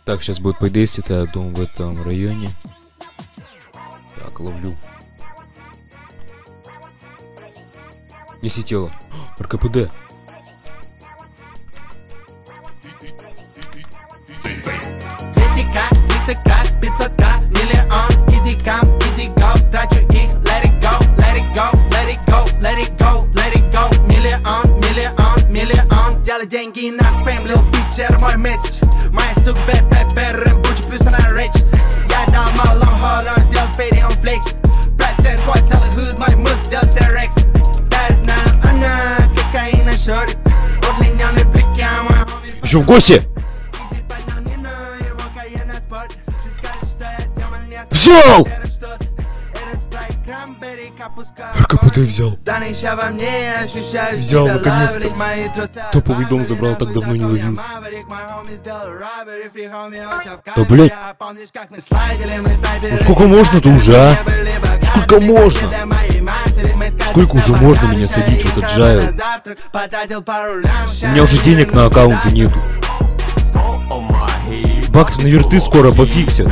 Так, сейчас будет ПДС, я думаю, в этом районе. Так, ловлю. Неси тело. РКПД. Делай деньги на фейм, лил питчер, мой месседж. Моя сука БПП, Рэмбуджи, плюс она речит. Я дал мой лонгхол, он сделал фейди, он флексит. Президент кот, целый худ, мой муд сделал терекс. Да я знаю, она кокаина шорит. Удлиненный блик, я мой хоми. Еще в гости! Взял! РКПД взял. Взял, наконец-то. Топовый дом забрал, так давно не ловил. Да, блять. Ну сколько можно-то уже, а? Сколько можно? Сколько уже можно меня садить в этот джайл? У меня уже денег на аккаунте нету. Баксов на верты скоро пофиксят.